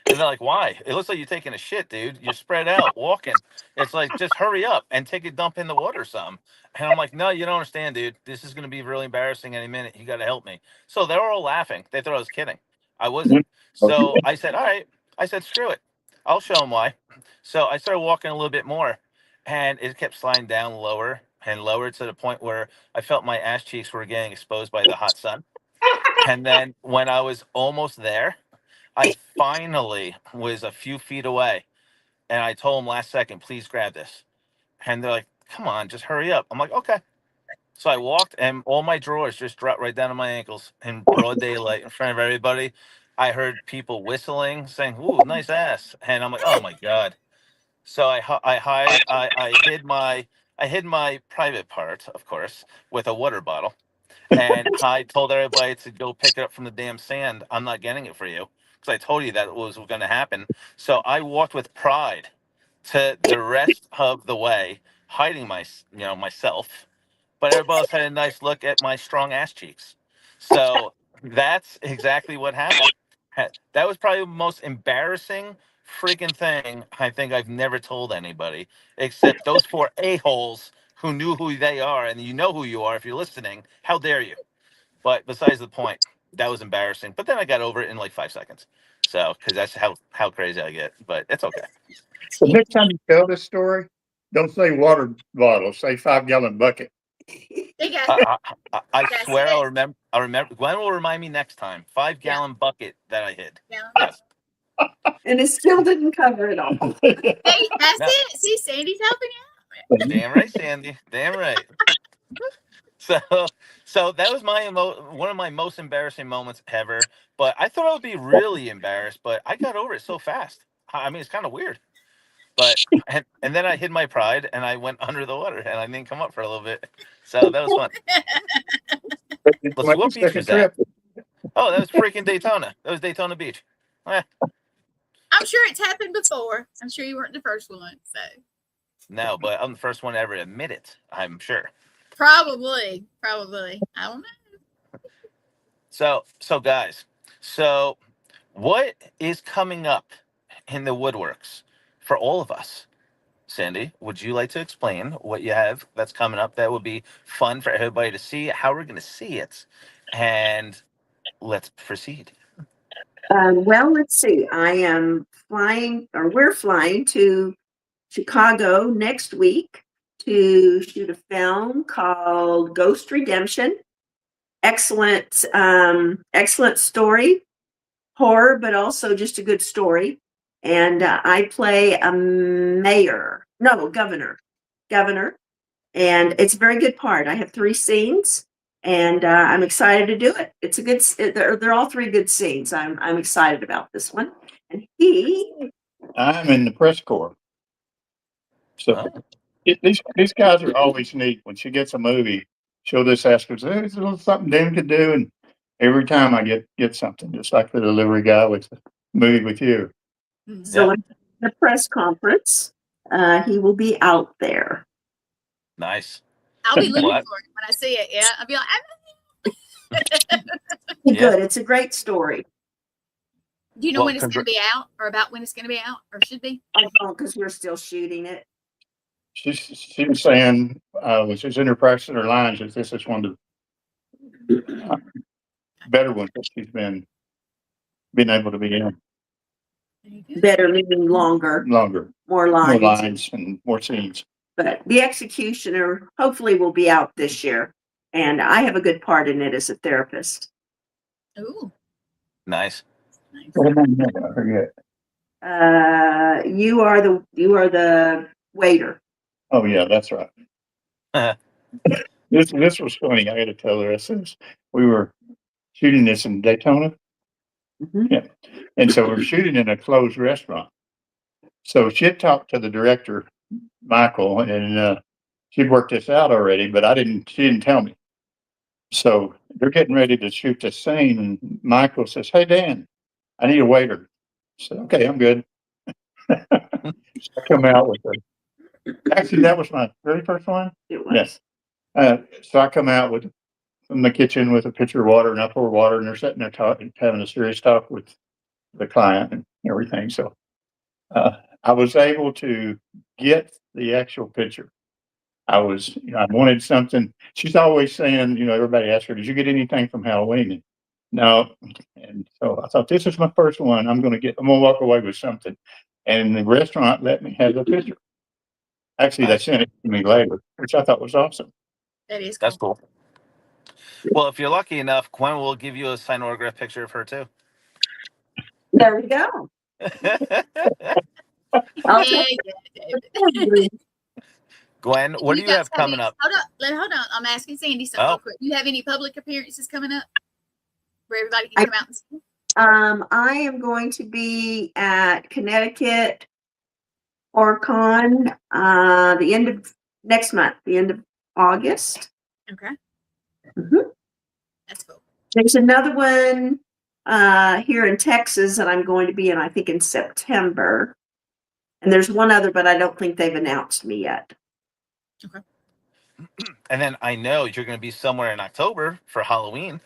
And they're like, why? It looks like you're taking a shit, dude. You're spread out, walking. It's like, just hurry up and take a dump in the water or something. And I'm like, no, you don't understand, dude. This is going to be really embarrassing any minute. You got to help me. So they were all laughing. They thought I was kidding. I wasn't. So I said, all right. I said, screw it. I'll show them why. So I started walking a little bit more, and it kept sliding down lower and lower to the point where I felt my ass cheeks were getting exposed by the hot sun. And then when I was almost there, I finally was a few feet away, and I told them last second, please grab this. And they're like, come on, just hurry up. I'm like, okay. So I walked, and all my drawers just dropped right down to my ankles in broad daylight in front of everybody. I heard people whistling, saying, "Ooh, nice ass," and I'm like, "Oh my god!" So I hid my private part, of course, with a water bottle, and I told everybody to go pick it up from the damn sand. I'm not getting it for you because I told you that was going to happen. So I walked with pride to the rest of the way, hiding myself, but everybody else had a nice look at my strong ass cheeks. So that's exactly what happened. That was probably the most embarrassing freaking thing I think I've never told anybody, except those four a-holes who knew who they are, and you know who you are if you're listening. How dare you? But besides the point, that was embarrassing. But then I got over it in like 5 seconds. So, because that's how crazy I get. But it's okay. The next time you tell this story, don't say water bottle, say 5-gallon bucket. They got I That's swear it. I'll remember. I'll remember. Gwen will remind me next time. 5-gallon bucket that I hid. Yeah. Yes. And it still didn't cover it all. Hey, that's No. it. See, Sandy's helping you. Damn right, Sandy. Damn right. So that was one of my most embarrassing moments ever. But I thought I would be really embarrassed, but I got over it so fast. I mean, it's kind of weird. But and then I hid my pride and I went under the water and I didn't come up for a little bit. So that was fun. Let's see, what beach was that? Oh, that was freaking Daytona. That was Daytona Beach. Eh, I'm sure it's happened before. I'm sure you weren't the first one. So no, but I'm the first one to ever admit it, I'm sure. probably. I don't know. So guys, so what is coming up in the woodworks for all of us? Sandy, would you like to explain what you have that's coming up that would be fun for everybody to see, how we're going to see it, and let's proceed. Well, let's see. We're flying to Chicago next week to shoot a film called Ghost Redemption. Excellent, excellent story, horror, but also just a good story. And I play a governor, and it's a very good part. I have 3 scenes, and I'm excited to do it. It's a good. They're all 3 good scenes. I'm excited about this one. And I'm in the press corps. So Oh, these guys are always neat. When she gets a movie, she'll just ask us, "There's a little something Dan could do," and every time I get something, just like the delivery guy with the movie with you. so yeah, at the press conference, he will be out there. nice. I'll be looking What? for it when I see it. Yeah, I'll be like, Yeah. Good. It's a great story. do you know Well, when it's going to be out, or about when it's going to be out, or should be? I don't, because we're still shooting it. She was saying, when she was in her practice in her lines, that this is one of the better ones that she's been able to be in. Very good. Better, meaning longer, Longer, more more lines. lines and more scenes. But the executioner hopefully will be out this year, and I have a good part in it as a therapist. Ooh, Nice. nice. I forget. You are the waiter. Oh yeah, that's right. This was funny. I got to tell her. Since we were shooting this in Daytona, Mhm. yeah, and so we're shooting in a closed restaurant. So she had talked to the director, Michael, and she'd worked this out already, but she didn't tell me. So they're getting ready to shoot this scene, and Michael says, "Hey Dan, I need a waiter." I said, "Okay, I'm good." So I come out with actually that was my very first one. It was. Yes. So I come out from the kitchen with a pitcher of water, and I pour water, and they're sitting there talking, having a serious talk with the client and everything. So I was able to get the actual picture. I wanted something. She's always saying, everybody asks her, "Did you get anything from Halloween?" And, no. And so I thought, this is my first one. I'm going to walk away with something. And the restaurant let me have the picture. Actually, they sent it to me later, which I thought was awesome. That is That's cool. cool. Well, if you're lucky enough, Gwen will give you a signed autograph picture of her too. There we go. I'll Yeah, take yeah, David. it. Gwen, what do you have coming any, up? Hold on. I'm asking Sandy something real quick. Do you have any public appearances coming up where everybody can come out and see? I am going to be at Connecticut OrCon the end of next month, the end of August. Okay. Mm-hmm. That's cool. There's another one here in Texas that I'm going to be in, I think in September. And there's one other, but I don't think they've announced me yet. Okay. And then I know you're going to be somewhere in October for Halloween.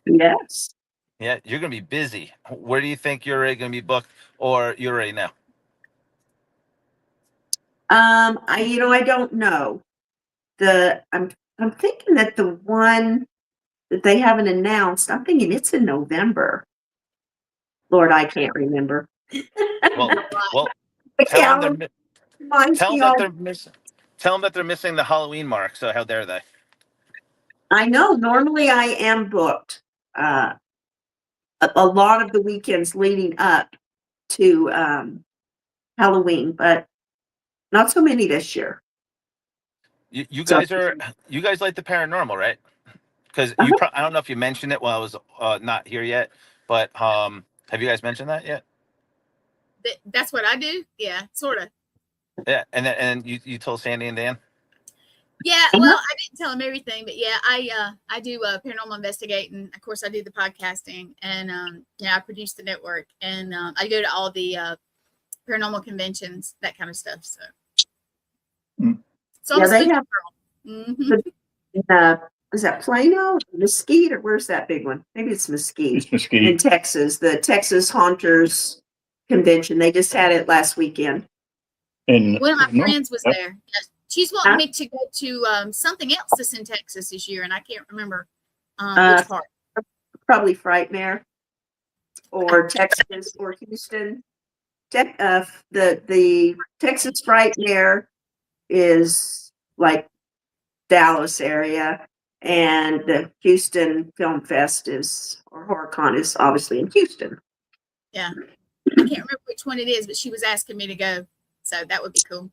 Yes. Yeah, you're going to be busy. Where do you think you're already going to be booked, or you're already now? I don't know. I'm thinking that the one that they haven't announced, I'm thinking it's in November. Lord, I can't remember. Well, The tell them calendar reminds tell me them that all- they're missing. Tell them that they're missing the Halloween mark. So how dare they? I know. Normally, I am booked a lot of the weekends leading up to Halloween, but not so many this year. You So- guys like the paranormal, right? Because Uh-huh. I don't know if you mentioned it while I was not here yet, but have you guys mentioned that yet? That's what I do. Yeah, sort of. Yeah, and you told Sandy and Dan. Yeah, well, I didn't tell him everything, but yeah, I do paranormal investigating. Of course, I do the podcasting, and I produce the network, and I go to all the paranormal conventions, that kind of stuff. So, so Yeah, I'm a they spooky have- girl. Is that Plano, Mesquite, or where's that big one? Maybe it's Mesquite. It's Mesquite. In Texas, the Texas Haunters Convention. They just had it last weekend. And One of my friends was there. She's wanting me to go to something else that's in Texas this year, and I can't remember which part. Probably Frightmare, or Texas, or Houston. The Texas Frightmare is like Dallas area, and the Houston Film Fest or HorrorCon is obviously in Houston. Yeah, I can't remember which one it is, but she was asking me to go, so that would be cool.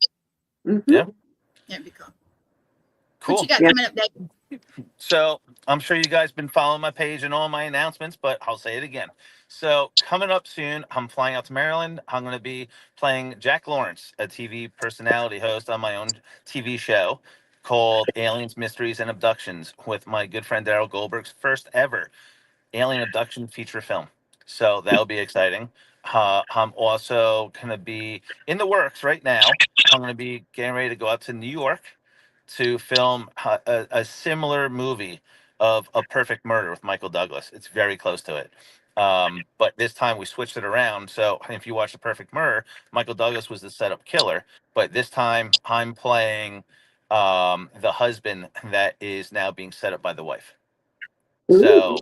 Mm-hmm. Yeah. Yeah, it'd be cool. Cool. What you got coming up, David? So I'm sure you guys been following my page and all my announcements, but I'll say it again. So coming up soon, I'm flying out to Maryland. I'm going to be playing Jack Lawrence, a TV personality host on my own TV show called Aliens, Mysteries, and Abductions, with my good friend Daryl Goldberg's first ever alien abduction feature film. So that'll be exciting. I'm also going to be in the works right now. I'm going to be getting ready to go out to New York to film a similar movie of A Perfect Murder with Michael Douglas. It's very close to it. But this time we switched it around. So if you watch The Perfect Murder, Michael Douglas was the setup killer. But this time I'm playing the husband that is now being set up by the wife. So,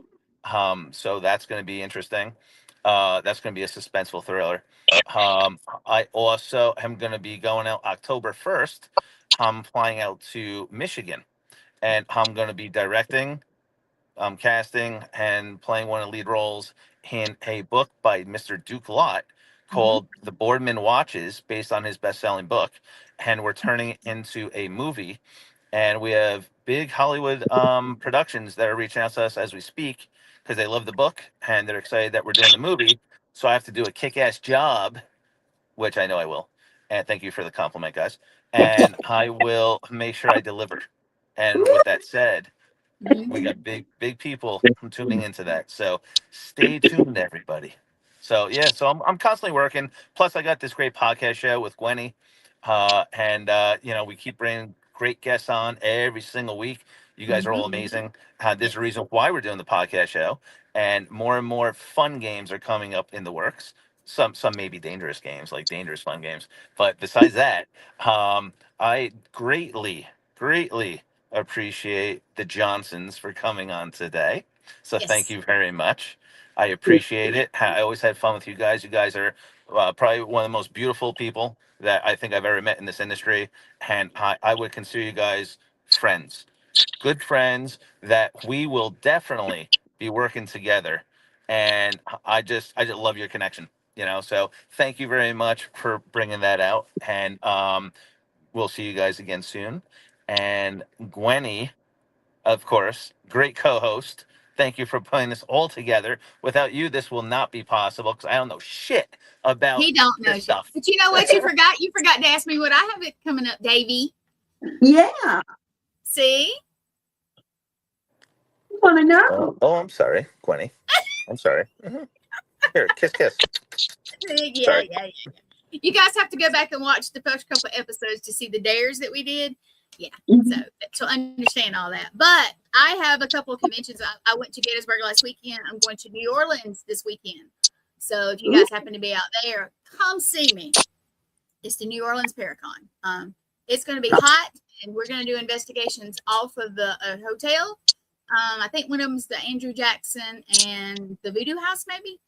so that's going to be interesting. That's going to be a suspenseful thriller. I also am going to be going out October 1st. I'm flying out to Michigan, and I'm going to be directing, casting, and playing one of the lead roles in a book by Mr. Duke Lott called The Boardman Watches, based on his best-selling book. And we're turning it into a movie. And we have big Hollywood productions that are reaching out to us as we speak because they love the book and they're excited that we're doing the movie. So I have to do a kick-ass job, which I know I will. And thank you for the compliment, guys. And I will make sure I deliver. And with that said, we got big people tuning into that. So stay tuned, everybody. So yeah, so I'm constantly working. Plus, I got this great podcast show with Gwenny, and we keep bringing great guests on every single week. You guys are all amazing. There's a reason why we're doing the podcast show, and more fun games are coming up in the works. Some maybe dangerous games, like dangerous fun games. But besides that, I greatly appreciate the Johnsons for coming on today. So thank you very much. I appreciate it. I always had fun with you guys. You guys are probably one of the most beautiful people that I think I've ever met in this industry. And I would consider you guys friends, good friends that we will definitely be working together. And I just love your connection, so thank you very much for bringing that out. And we'll see you guys again soon. And Gwenny, of course, great co-host. Thank you for putting this all together. Without you, this will not be possible because I don't know shit about He don't know this shit. stuff. But you know what? You forgot. You forgot to ask me what I have it coming up, Davey. Yeah, See? I want to know. Oh, I'm sorry, Gwenny. I'm sorry. Here, kiss, kiss. Yeah, Sorry. yeah. You guys have to go back and watch the first couple of episodes to see the dares that we did. Yeah, so understand all that. But I have a couple of conventions. I went to Gettysburg last weekend. I'm going to New Orleans this weekend. So if you guys happen to be out there, come see me. It's the New Orleans Paracon. It's going to be hot, and we're going to do investigations off of the hotel. I think one of them's the Andrew Jackson and the Voodoo House, maybe.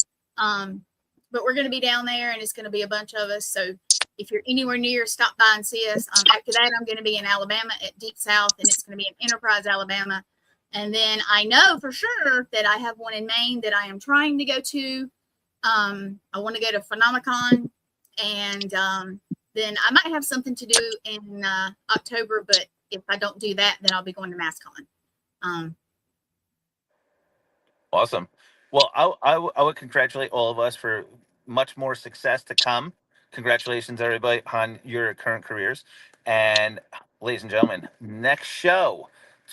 But we're going to be down there, and it's going to be a bunch of us. So if you're anywhere near, stop by and see us. After that, I'm going to be in Alabama at Deep South, and it's going to be in Enterprise, Alabama. And then I know for sure that I have one in Maine that I am trying to go to. I want to go to Phenomicon, and then I might have something to do in October. But if I don't do that, then I'll be going to MassCon. Awesome. Well, I would congratulate all of us for much more success to come. Congratulations, everybody, on your current careers. And ladies and gentlemen, next show,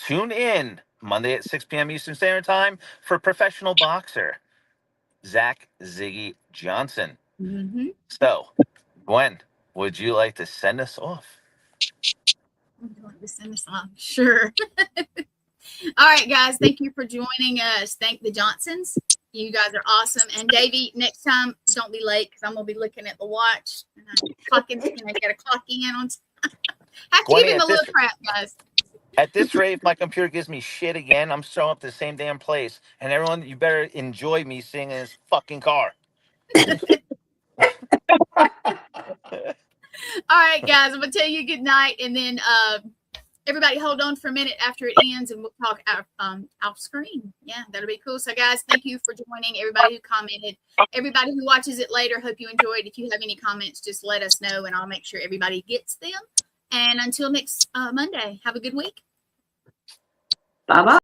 tune in Monday at 6 p.m. Eastern Standard Time for professional boxer, Zach Ziggy Johnson. Mm-hmm. So, Gwen, would you like to send us off? Would you like to send us off? Sure. All right, guys. Thank you for joining us. Thank the Johnsons. You guys are awesome. And Davey, next time, don't be late because I'm gonna be looking at the watch and I'm clocking. I got to clock in on. Have to give him a little crap, guys. At this rate, if my computer gives me shit again, I'm showing up to the same damn place. And everyone, you better enjoy me sitting in this fucking car. All right, guys. I'm gonna tell you good night, and then everybody hold on for a minute after it ends, and we'll talk off screen. Yeah, that'll be cool. So, guys, thank you for joining. Everybody who commented, everybody who watches it later, hope you enjoyed. If you have any comments, just let us know, and I'll make sure everybody gets them. And until next Monday, have a good week. Bye-bye.